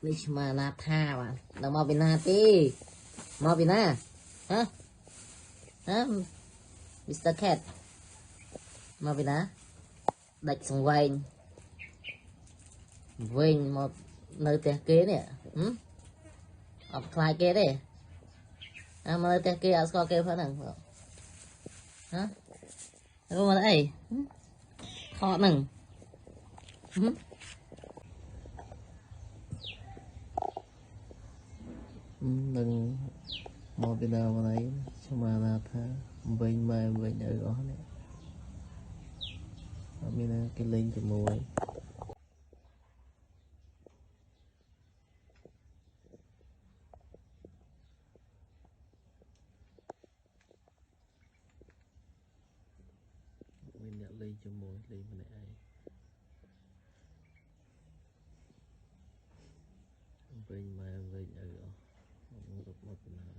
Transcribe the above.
Which mà na tha mà đừng mau bên na tí mau bên na hả hả Mr. Cat mau bên na đạch xong vành vinh một nơi tiền kế nè học khai kế đấy mà nơi tiền kế ở score kế phải nè hả đâu mà đây khó nè đừng một bên nào mà này cho mà là tha vinh mà vinh ở đó này ở bên cái link cho mùi mình nhận ly cho mùi ly mà này vinh mà vinh ở đó một bên nào